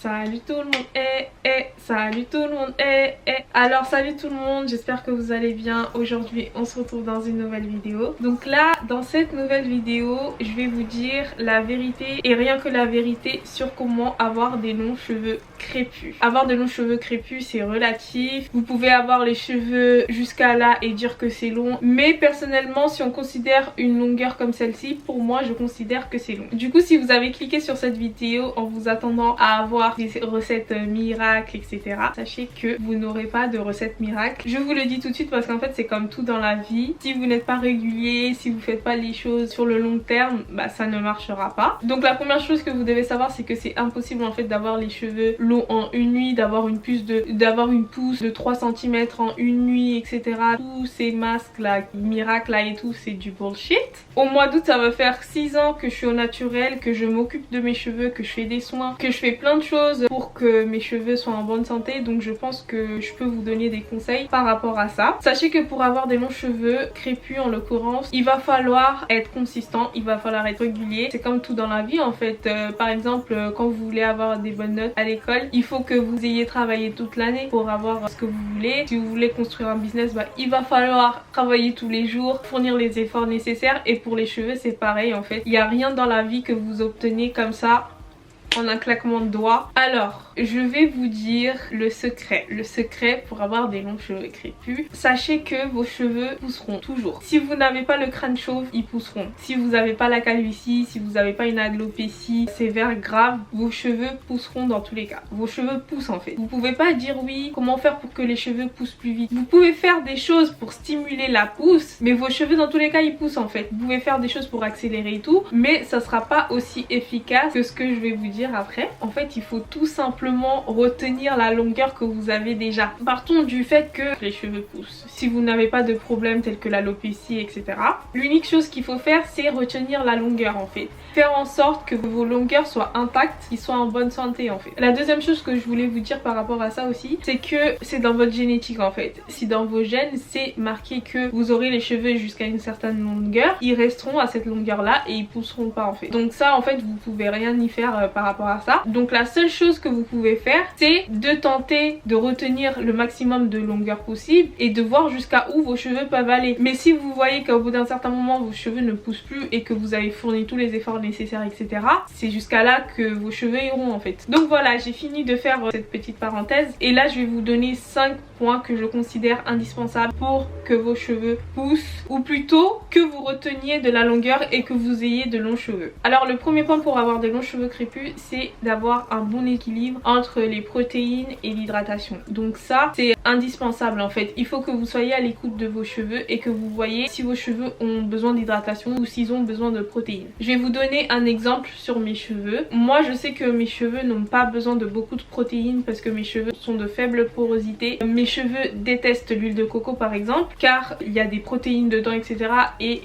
Salut tout le monde, salut tout le monde, Alors salut tout le monde, j'espère que vous allez bien. Aujourd'hui on se retrouve dans une nouvelle vidéo. Donc là, dans cette nouvelle vidéo, je vais vous dire la vérité et rien que la vérité sur comment avoir des longs cheveux crépus. Avoir de longs cheveux crépus c'est relatif. Vous pouvez avoir les cheveux jusqu'à là et dire que c'est long, mais personnellement si on considère une longueur comme celle-ci, pour moi je considère que c'est long. Du coup, si vous avez cliqué sur cette vidéo en vous attendant à avoir des recettes miracles, etc., sachez que vous n'aurez pas de recettes miracles. Je vous le dis tout de suite parce qu'en fait c'est comme tout dans la vie. Si vous n'êtes pas régulier, si vous faites pas les choses sur le long terme, bah ça ne marchera pas. Donc la première chose que vous devez savoir, c'est que c'est impossible en fait d'avoir les cheveux longs en une nuit, d'avoir une pousse de 3 cm en une nuit, etc. Tous ces masques là, miracles là et tout, c'est du bullshit. Au mois d'août, ça va faire 6 ans que je suis au naturel, que je m'occupe de mes cheveux, que je fais des soins, que je fais plein de choses pour que mes cheveux soient en bonne santé. Donc je pense que je peux vous donner des conseils par rapport à ça. Sachez que pour avoir des longs cheveux crépus en l'occurrence, il va falloir être consistant, il va falloir être régulier. C'est comme tout dans la vie en fait. Par exemple, quand vous voulez avoir des bonnes notes à l'école, il faut que vous ayez travaillé toute l'année pour avoir ce que vous voulez. Si vous voulez construire un business, bah, il va falloir travailler tous les jours, fournir les efforts nécessaires. Et pour les cheveux c'est pareil en fait. Il n'y a rien dans la vie que vous obtenez comme ça en un claquement de doigts. Alors, je vais vous dire le secret pour avoir des longs cheveux crépus. Sachez que vos cheveux pousseront toujours. Si vous n'avez pas le crâne chauve, ils pousseront. Si vous n'avez pas la calvitie, si vous n'avez pas une alopécie sévère grave, vos cheveux pousseront dans tous les cas. Vos cheveux poussent en fait. Vous pouvez pas dire oui, comment faire pour que les cheveux poussent plus vite. Vous pouvez faire des choses pour stimuler la pousse, mais vos cheveux dans tous les cas ils poussent en fait. Vous pouvez faire des choses pour accélérer et tout, mais ça sera pas aussi efficace que ce que je vais vous dire après. En fait, il faut tout simplement retenir la longueur que vous avez déjà. Partons du fait que les cheveux poussent. Si vous n'avez pas de problème tels que l'alopécie, etc., l'unique chose qu'il faut faire, c'est retenir la longueur en fait. Faire en sorte que vos longueurs soient intactes, qu'ils soient en bonne santé en fait. La deuxième chose que je voulais vous dire par rapport à ça aussi, c'est que c'est dans votre génétique en fait. Si dans vos gènes, c'est marqué que vous aurez les cheveux jusqu'à une certaine longueur, ils resteront à cette longueur là et ils pousseront pas en fait. Donc ça en fait, vous pouvez rien y faire par rapport à ça. Donc la seule chose que vous pouvez faire, c'est de tenter de retenir le maximum de longueur possible et de voir jusqu'à où vos cheveux peuvent aller. Mais si vous voyez qu'au bout d'un certain moment vos cheveux ne poussent plus et que vous avez fourni tous les efforts nécessaires, etc., c'est jusqu'à là que vos cheveux iront en fait. Donc voilà, j'ai fini de faire cette petite parenthèse et là je vais vous donner 5 points que je considère indispensables pour que vos cheveux poussent, ou plutôt que vous reteniez de la longueur et que vous ayez de longs cheveux. Alors le premier point pour avoir des longs cheveux crépus, c'est d'avoir un bon équilibre entre les protéines et l'hydratation. Donc ça c'est indispensable en fait. Il faut que vous soyez à l'écoute de vos cheveux et que vous voyez si vos cheveux ont besoin d'hydratation ou s'ils ont besoin de protéines. Je vais vous donner un exemple sur mes cheveux. Moi je sais que mes cheveux n'ont pas besoin de beaucoup de protéines parce que mes cheveux sont de faible porosité. Mes cheveux détestent l'huile de coco par exemple car il y a des protéines dedans, etc. et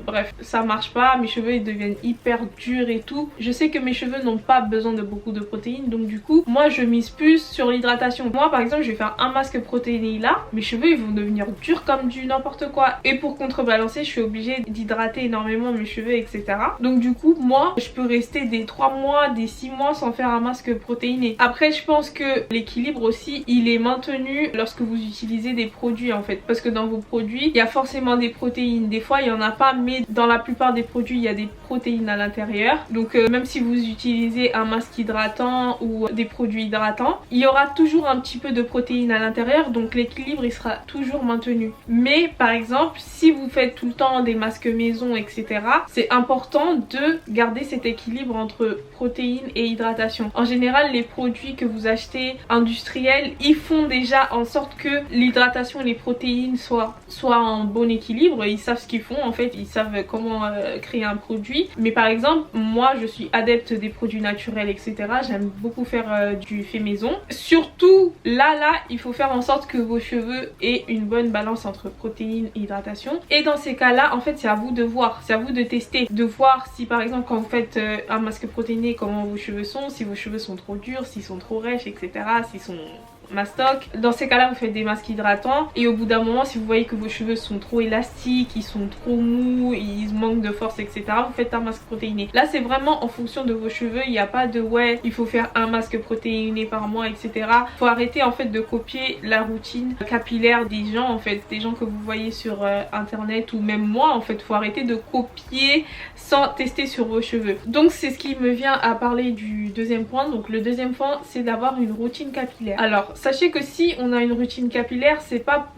bref, ça marche pas. Mes cheveux ils deviennent hyper durs et tout. Je sais que mes cheveux n'ont pas besoin de beaucoup de protéines, donc du coup moi je mise plus sur l'hydratation. Moi par exemple je vais faire un masque protéiné là, mes cheveux ils vont devenir durs comme du n'importe quoi, et pour contrebalancer je suis obligée d'hydrater énormément mes cheveux, etc. Donc du coup moi je peux rester des 3 mois, des 6 mois sans faire un masque protéiné. Après je pense que l'équilibre aussi il est maintenu lorsque vous utilisez des produits en fait, parce que dans vos produits il y a forcément des protéines. Des fois il y en a pas, mais dans la plupart des produits il y a des protéines à l'intérieur. Donc même si vous utilisez un masque hydratant ou des produits hydratants, il y aura toujours un petit peu de protéines à l'intérieur, donc l'équilibre il sera toujours maintenu. Mais par exemple si vous faites tout le temps des masques maison, etc., c'est important de garder cet équilibre entre protéines et hydratation. En général les produits que vous achetez industriels, ils font déjà en sorte que l'hydratation et les protéines soient en bon équilibre. Ils savent ce qu'ils font en fait, ils savent comment créer un produit. Mais par exemple moi je suis adepte des produits naturels, etc. J'aime beaucoup faire du fait maison. Surtout là il faut faire en sorte que vos cheveux aient une bonne balance entre protéines et hydratation. Et dans ces cas là en fait c'est à vous de voir, c'est à vous de tester, de voir si par exemple quand vous faites un masque protéiné comment vos cheveux sont, si vos cheveux sont trop durs, s'ils sont trop rêches, etc., s'ils sont mastoc. Dans ces cas là vous faites des masques hydratants et au bout d'un moment si vous voyez que vos cheveux sont trop élastiques, ils sont trop mous, ils manquent de force etc, vous faites un masque protéiné. Là c'est vraiment en fonction de vos cheveux, il n'y a pas de ouais il faut faire un masque protéiné par mois etc. Faut arrêter en fait de copier la routine capillaire des gens en fait, des gens que vous voyez sur internet ou même moi en fait. Faut arrêter de copier sans tester sur vos cheveux. Donc c'est ce qui me vient à parler du deuxième point. Donc le deuxième point c'est d'avoir une routine capillaire. Alors sachez que si on a une routine capillaire c'est pas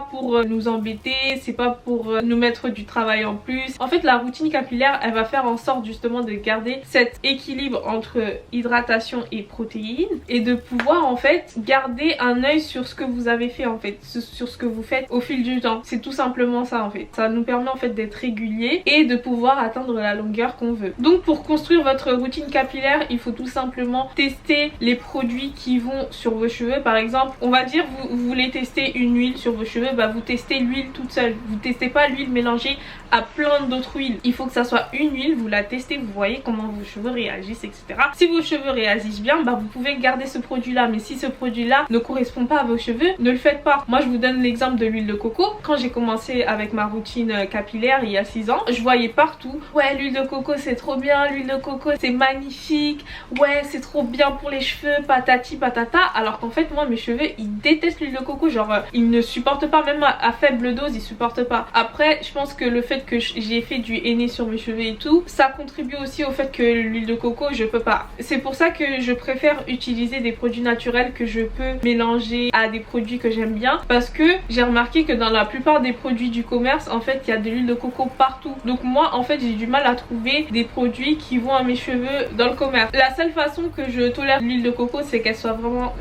pour nous embêter, c'est pas pour nous mettre du travail en plus. En fait la routine capillaire elle va faire en sorte justement de garder cet équilibre entre hydratation et protéines et de pouvoir en fait garder un œil sur ce que vous avez fait en fait, sur ce que vous faites au fil du temps. C'est tout simplement ça en fait. Ça nous permet en fait d'être régulier et de pouvoir atteindre la longueur qu'on veut. Donc pour construire votre routine capillaire il faut tout simplement tester les produits qui vont sur vos cheveux. Par exemple on va dire vous voulez tester une huile sur vos cheveux, bah vous testez l'huile toute seule, vous testez pas l'huile mélangée à plein d'autres huiles. Il faut que ça soit une huile, vous la testez, vous voyez comment vos cheveux réagissent etc. Si vos cheveux réagissent bien bah vous pouvez garder ce produit là, mais si ce produit là ne correspond pas à vos cheveux ne le faites pas. Moi je vous donne l'exemple de l'huile de coco. Quand j'ai commencé avec ma routine capillaire il y a 6 ans, je voyais partout ouais l'huile de coco c'est trop bien, l'huile de coco c'est magnifique, ouais c'est trop bien pour les cheveux, patati patata, alors qu'en fait moi mes cheveux ils détestent l'huile de coco, genre ils ne supportent pas, même à faible dose ils supportent pas. Après je pense que le fait que j'ai fait du henné sur mes cheveux et tout, ça contribue aussi au fait que l'huile de coco je peux pas. C'est pour ça que je préfère utiliser des produits naturels que je peux mélanger à des produits que j'aime bien, parce que j'ai remarqué que dans la plupart des produits du commerce en fait il y a de l'huile de coco partout. Donc moi en fait j'ai du mal à trouver des produits qui vont à mes cheveux dans le commerce. La seule façon que je tolère l'huile de coco c'est qu'elle soit vraiment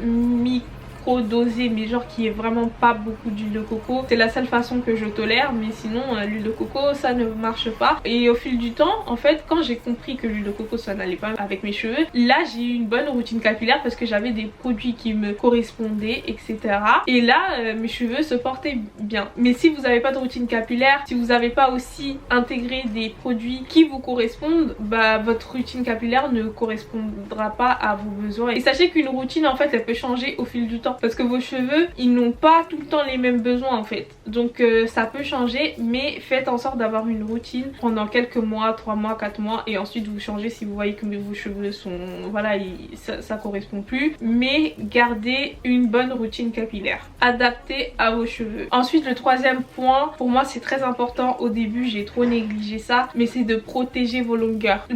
dosé, mais genre qui est vraiment pas beaucoup d'huile de coco. C'est la seule façon que je tolère, mais sinon l'huile de coco ça ne marche pas. Et au fil du temps en fait quand j'ai compris que l'huile de coco ça n'allait pas avec mes cheveux, là j'ai eu une bonne routine capillaire parce que j'avais des produits qui me correspondaient etc. Et là mes cheveux se portaient bien. Mais si vous n'avez pas de routine capillaire, si vous n'avez pas aussi intégré des produits qui vous correspondent, bah votre routine capillaire ne correspondra pas à vos besoins. Et sachez qu'une routine en fait elle peut changer au fil du temps, parce que vos cheveux ils n'ont pas tout le temps les mêmes besoins en fait, donc ça peut changer, mais faites en sorte d'avoir une routine pendant quelques mois, 3 mois, 4 mois, et ensuite vous changez si vous voyez que vos cheveux sont voilà ça correspond plus, mais gardez une bonne routine capillaire adaptée à vos cheveux. Ensuite le troisième point pour moi c'est très important, au début j'ai trop négligé ça, mais c'est de protéger vos longueurs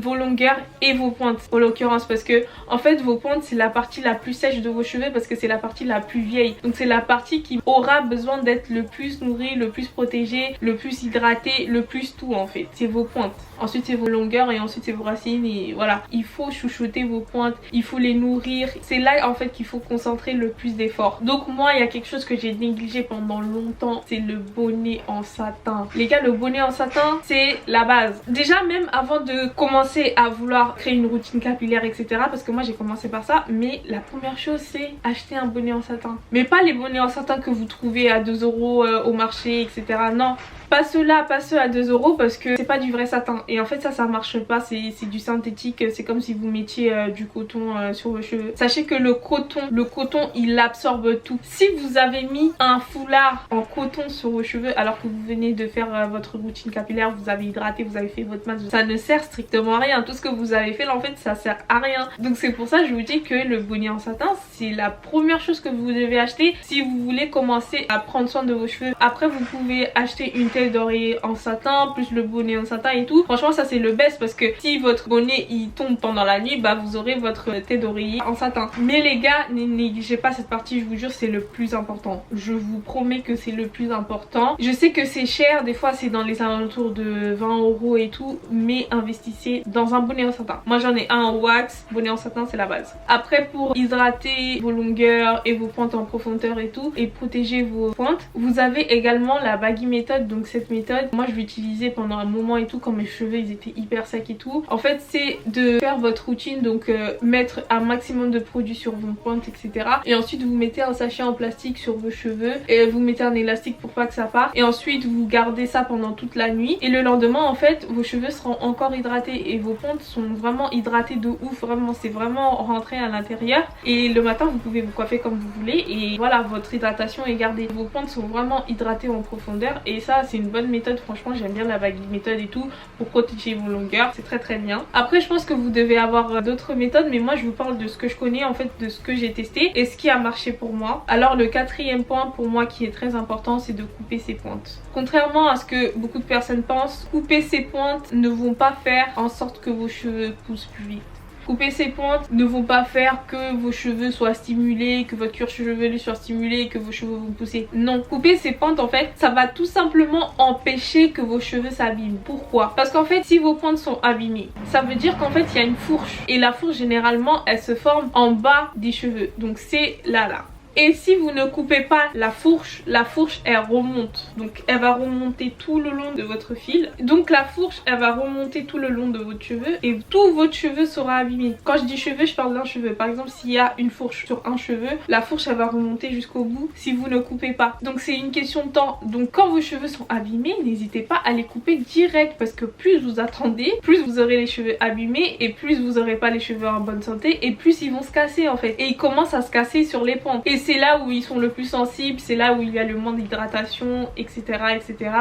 et vos pointes en l'occurrence, parce que en fait vos pointes c'est la partie la plus sèche de vos cheveux, parce que c'est la partie la plus vieille, donc c'est la partie qui aura besoin d'être le plus nourrie, le plus protégée, le plus hydratée, le plus tout en fait. C'est vos pointes, ensuite c'est vos longueurs et ensuite c'est vos racines, et voilà, il faut chouchouter vos pointes, il faut les nourrir, c'est là en fait qu'il faut concentrer le plus d'efforts. Donc moi il y a quelque chose que j'ai négligé pendant longtemps, c'est le bonnet en satin. Les gars, le bonnet en satin c'est la base. Déjà même avant de commencer à vouloir créer une routine capillaire etc, parce que moi j'ai commencé par ça, mais la première chose c'est acheter un bonnet en satin. Mais pas les bonnets en satin que vous trouvez à 2 € au marché etc, non. Pas ceux-là, pas ceux à 2 € parce que c'est pas du vrai satin. Et en fait ça marche pas, c'est du synthétique. C'est comme si vous mettiez du coton sur vos cheveux. Sachez que le coton il absorbe tout. Si vous avez mis un foulard en coton sur vos cheveux alors que vous venez de faire votre routine capillaire, vous avez hydraté, vous avez fait votre masque, ça ne sert strictement à rien. Tout ce que vous avez fait là en fait ça sert à rien. Donc c'est pour ça que je vous dis que le bonnet en satin c'est la première chose que vous devez acheter si vous voulez commencer à prendre soin de vos cheveux. Après vous pouvez acheter une tête d'oreiller en satin plus le bonnet en satin et tout. Franchement ça c'est le best, parce que si votre bonnet il tombe pendant la nuit, bah vous aurez votre tête d'oreiller en satin. Mais les gars, ne négligez pas cette partie, je vous jure c'est le plus important. Je vous promets que c'est le plus important. Je sais que c'est cher, des fois c'est dans les alentours de 20 € et tout, mais investissez dans un bonnet en satin. Moi j'en ai un en wax, bonnet en satin c'est la base. Après pour hydrater vos longueurs et vos pointes en profondeur et tout, et protéger vos pointes, vous avez également la baggy méthode. Donc cette méthode moi je l'utilisais pendant un moment et tout, quand mes cheveux ils étaient hyper secs et tout. En fait c'est de faire votre routine, donc mettre un maximum de produits sur vos pointes etc, et ensuite vous mettez un sachet en plastique sur vos cheveux et vous mettez un élastique pour pas que ça parte, et ensuite vous gardez ça pendant toute la nuit, et le lendemain en fait vos cheveux seront encore hydratés et vos pointes sont vraiment hydratées de ouf, vraiment c'est vraiment rentré à l'intérieur, et le matin vous pouvez vous coiffer comme vous voulez et voilà, votre hydratation est gardée. Vos pointes sont vraiment hydratées en profondeur et ça c'est une bonne méthode. Franchement j'aime bien la baggy méthode et tout pour protéger vos longueurs, c'est très bien. Après je pense que vous devez avoir d'autres méthodes, mais moi je vous parle de ce que je connais, en fait de ce que j'ai testé et ce qui a marché pour moi. Alors le quatrième point pour moi qui est très important, c'est de couper ses pointes. Contrairement à ce que beaucoup de personnes pensent, couper ses pointes ne vont pas faire en sorte que vos cheveux poussent plus vite. Couper ces pointes ne vont pas faire que vos cheveux soient stimulés, que votre cuir chevelu soit stimulé et que vos cheveux vont pousser. Non, couper ces pointes en fait, ça va tout simplement empêcher que vos cheveux s'abîment. Pourquoi? Parce qu'en fait, si vos pointes sont abîmées, ça veut dire qu'en fait, il y a une fourche. Et la fourche, généralement, elle se forme en bas des cheveux. Donc c'est là. Et si vous ne coupez pas la fourche elle remonte. Donc elle va remonter tout le long de votre fil. Donc la fourche elle va remonter tout le long de votre cheveu et tout votre cheveu sera abîmé. Quand je dis cheveu, je parle d'un cheveu. Par exemple, s'il y a une fourche sur un cheveu, la fourche elle va remonter jusqu'au bout si vous ne coupez pas. Donc c'est une question de temps. Donc quand vos cheveux sont abîmés, n'hésitez pas à les couper direct parce que plus vous attendez, plus vous aurez les cheveux abîmés et plus vous aurez pas les cheveux en bonne santé et plus ils vont se casser en fait. Et ils commencent à se casser sur les pentes. Et c'est là où ils sont le plus sensibles, c'est là où il y a le moins d'hydratation, etc.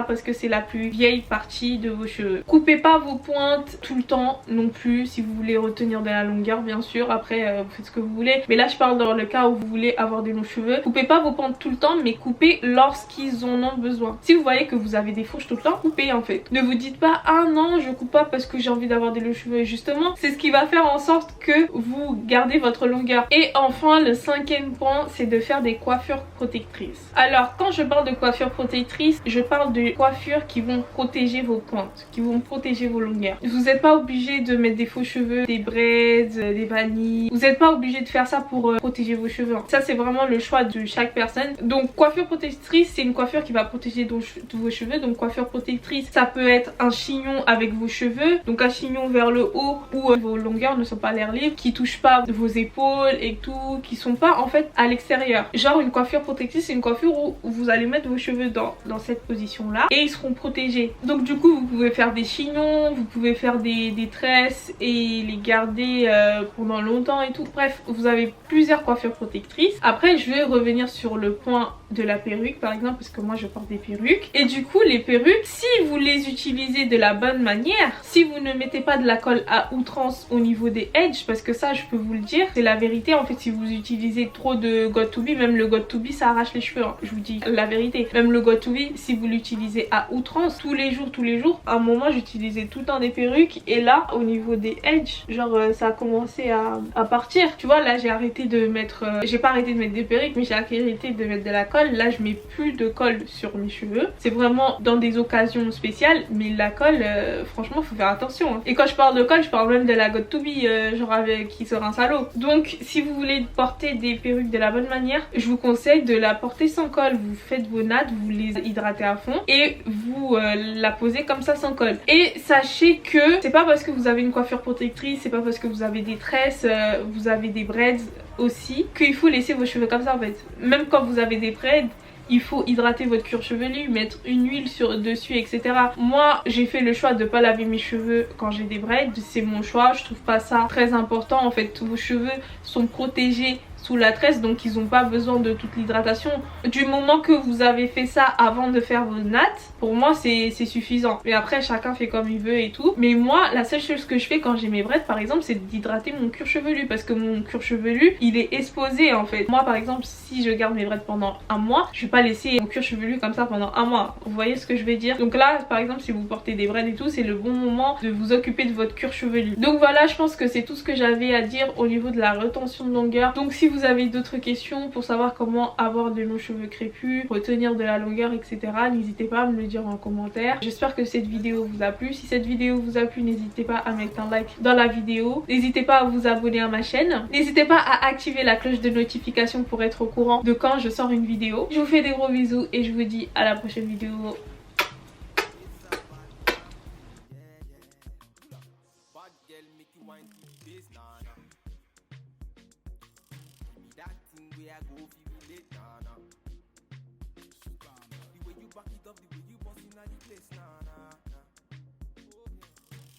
parce que c'est la plus vieille partie de vos cheveux. Coupez pas vos pointes tout le temps non plus si vous voulez retenir de la longueur bien sûr. Après vous faites ce que vous voulez, mais là je parle dans le cas où vous voulez avoir des longs cheveux. Coupez pas vos pointes tout le temps, mais coupez lorsqu'ils en ont besoin. Si vous voyez que vous avez des fourches tout le temps, coupez en fait. Ne vous dites pas ah non je coupe pas parce que j'ai envie d'avoir des longs cheveux. Et justement c'est ce qui va faire en sorte que vous gardez votre longueur. Et enfin le cinquième point, c'est de faire des coiffures protectrices. Alors quand je parle de coiffures protectrices, je parle de coiffures qui vont protéger vos pointes, qui vont protéger vos longueurs. Vous n'êtes pas obligé de mettre des faux cheveux, des braids, des vanilles. Vous n'êtes pas obligé de faire ça pour protéger vos cheveux. Ça c'est vraiment le choix de chaque personne. Donc coiffure protectrice, c'est une coiffure qui va protéger vos cheveux. Donc coiffure protectrice, ça peut être un chignon avec vos cheveux, donc un chignon vers le haut où vos longueurs ne sont pas à l'air libre, qui touchent pas vos épaules et tout, qui sont pas en fait à l'extérieur. Genre une coiffure protectrice, c'est une coiffure où vous allez mettre vos cheveux dans cette position là et ils seront protégés. Donc du coup vous pouvez faire des chignons, vous pouvez faire des tresses et les garder pendant longtemps et tout. Bref, vous avez plusieurs coiffures protectrices. Après je vais revenir sur le point de la perruque par exemple, parce que moi je porte des perruques. Et du coup les perruques, si vous les utilisez de la bonne manière, si vous ne mettez pas de la colle à outrance au niveau des edges, parce que ça je peux vous le dire, c'est la vérité en fait. Si vous utilisez trop de got2b, même le got2b ça arrache les cheveux hein. Je vous dis la vérité, même le got2b si vous l'utilisez à outrance tous les jours, à un moment j'utilisais tout le temps des perruques et là au niveau des edges, genre ça a commencé à partir. Tu vois là j'ai arrêté de mettre, j'ai pas arrêté de mettre des perruques mais j'ai arrêté de mettre de la colle. Là je mets plus de colle sur mes cheveux, c'est vraiment dans des occasions spéciales, mais la colle franchement faut faire attention hein. Et quand je parle de colle, je parle même de la got2b genre avec qui se rince à l'eau. Donc si vous voulez porter des perruques de la bonne manière, je vous conseille de la porter sans colle. Vous faites vos nattes, vous les hydratez à fond et vous la posez comme ça sans colle. Et sachez que c'est pas parce que vous avez une coiffure protectrice, c'est pas parce que vous avez des tresses, vous avez des braids aussi, qu'il faut laisser vos cheveux comme ça en fait. Même quand vous avez des braids, il faut hydrater votre cuir chevelu, mettre une huile dessus, etc. Moi j'ai fait le choix de pas laver mes cheveux quand j'ai des braids, c'est mon choix, je trouve pas ça très important en fait. Tous vos cheveux sont protégés sous la tresse, donc ils n'ont pas besoin de toute l'hydratation. Du moment que vous avez fait ça avant de faire vos nattes, pour moi c'est suffisant. Mais après chacun fait comme il veut et tout. Mais moi la seule chose que je fais quand j'ai mes braids par exemple, c'est d'hydrater mon cuir chevelu, parce que mon cuir chevelu il est exposé en fait. Moi par exemple si je garde mes braids pendant un mois, je vais pas laisser mon cuir chevelu comme ça pendant un mois. Vous voyez ce que je veux dire? Donc là par exemple si vous portez des braids et tout, c'est le bon moment de vous occuper de votre cuir chevelu. Donc voilà, je pense que c'est tout ce que j'avais à dire au niveau de la rétention de longueur. Donc si vous avez d'autres questions pour savoir comment avoir de longs cheveux crépus, retenir de la longueur, etc., n'hésitez pas à me le dire en commentaire. J'espère que cette vidéo vous a plu. Si cette vidéo vous a plu, n'hésitez pas à mettre un like dans la vidéo. N'hésitez pas à vous abonner à ma chaîne. N'hésitez pas à activer la cloche de notification pour être au courant de quand je sors une vidéo. Je vous fais des gros bisous et je vous dis à la prochaine vidéo. I go feel it, nah, nah. The way you back it up, the way you boss in the place, nah, nah.